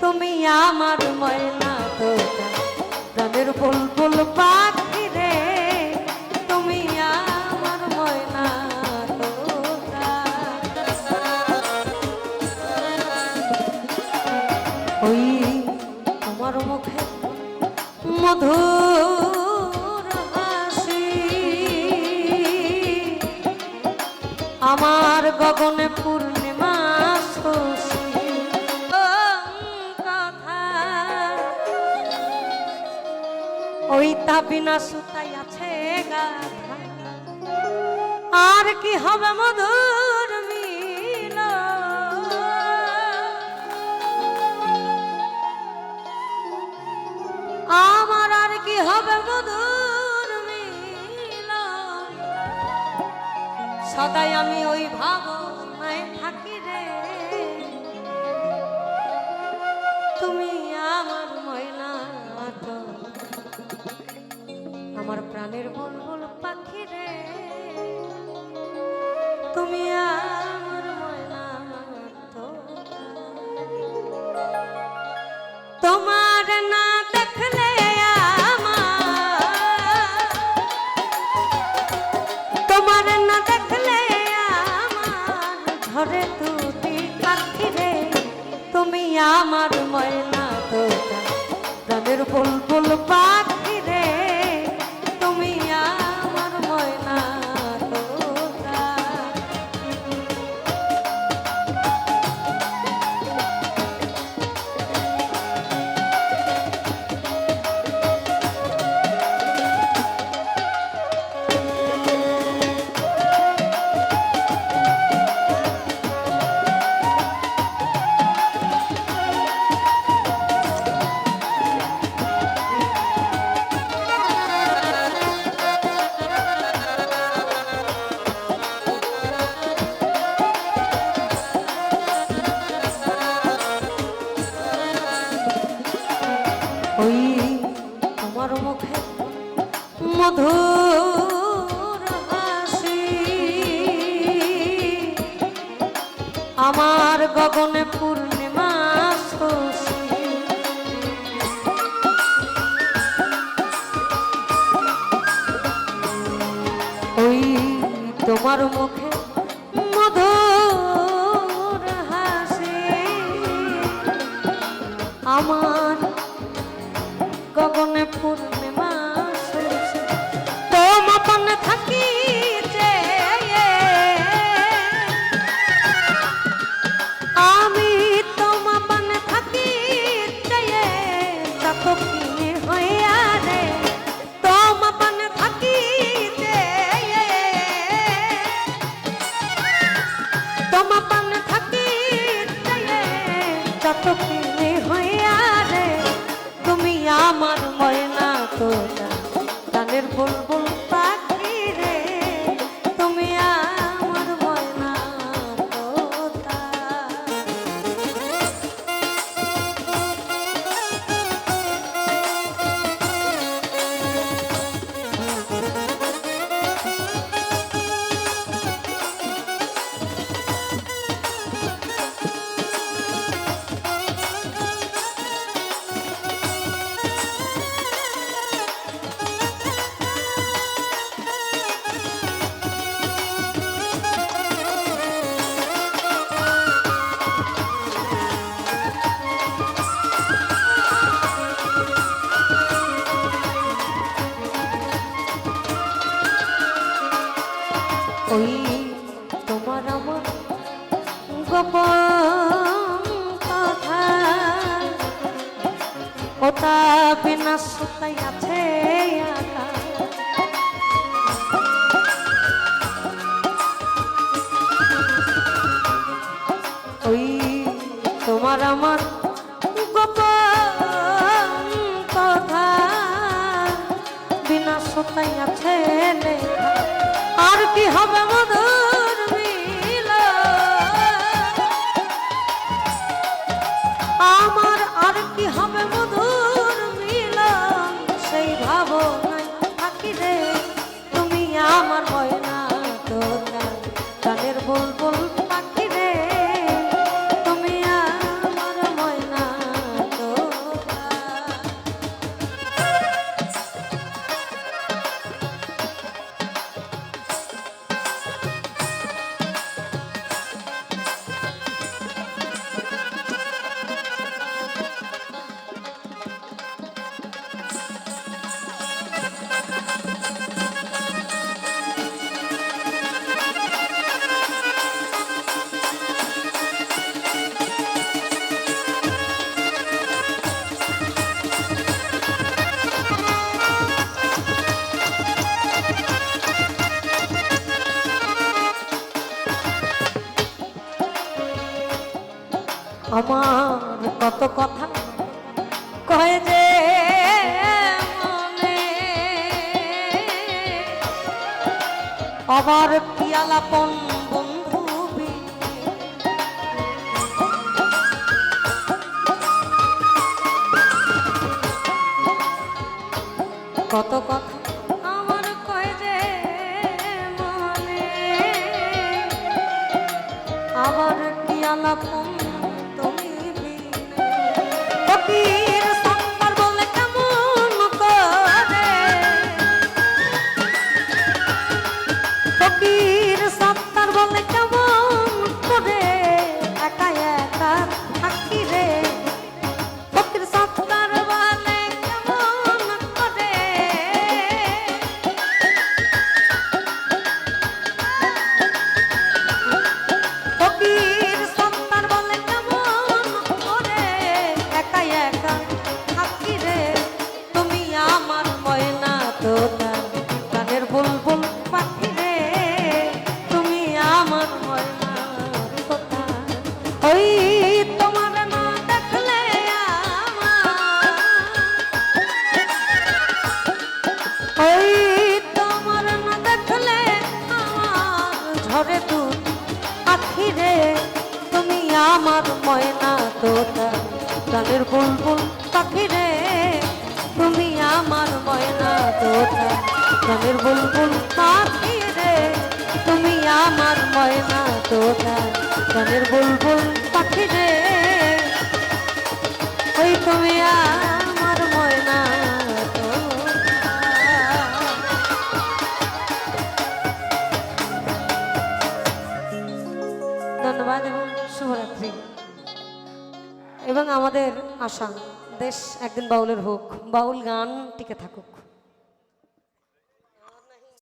তুমি আমার ময়না তোতা প্রাণের বুলবুল পাখি রে তুমি আমার ময়না তোতা। ওই তোমার মুখে মধুর হাসি আমার গগনে পূর্ণিমা শশী কথা ওই তাবিনা সুতাই আছে গাথা আর কি হবে মধুর মিল আমার আর কি হবে মধুর মিল সদাই আমি ওই ভাবনায় থাকি রে তুমি আমার ময়না তো আমার প্রাণের বুলবুল পাখি রে তুমি আমার ময়না তো তোমার না দেখলে তোমার না দেখলে আমার ঝরে তুই পাখি রে তুমি আমার ময়না তোতা প্রাণের বুলবুল পাখি রে তুমি আমার ময়না তোতা। ওই তোমার মুখে মধুর হাসি আমার গগনে পূর্ণিমা শশী ওই তোমার মুখে মধুর হাসি আমার গগনে পূর্ণিমা শশী তোমাপন থাকি যে আমি তোমাপন থাকি যে যত কি হইয়া রে তোমাপন থাকি যে তোমাপন থাকি যে যত কি হইয়া রে তুমি আমার ময়না তোতা প্রাণের বুলবুল পাখি রে তুমি আমার ময়না তোতা। ওই তোমার আমার গোপন কথা ওটা বিনা সুতাই আছে আকা ওই তোমার আমার গোপন কথা বিনা সুতাই আছে লেখা আর কি হবে মধুর মিল আমার আর কি হবে মধুর মিল সেই ভাবনায় থাকি রে তুমি আমার ময়না তোতা প্রাণের বুলবুল পাখি রে তুমি আমার ময়না আমার কত কথা কয় যে মনে, আবার কি আলাপন বন্ধু কত কথা আমার কয় যে মনে, আবার কি আলাপন তুমি ফকির সত্তার বলে কেমন করে, ফকির সত্তার বলে কেমন করে একা একা থাকি রে, ফকির সত্তার বলে কেমন করে, ফকির সত্তার বলে কেমন করে একা একা থাকি রে, তুমি আমার ময়না তোতা গানের বুলবুল পাখি রে, তুমি আমার ময়না তোতা, ওই তোমার না দেখলে ওই তোমার না দেখলে আমার ঝরে দুধ আখি রে, তুমি আমার ময়না তোতা গানের বুলবুল পাখি রে, তুমি আমার ময়না তোতা গানের বুলবুল পাখি রে, তুমি আমার ময়না তোতা গানের বুলবুল পাখি রে, ওই তুমি আমার ময়না তোতা। ধন্যবাদ এবং শুভরাত্রি। এবং আমাদের আশা দেশ একদিন বাউলের হোক, বাউল গান টিকে থাকুক।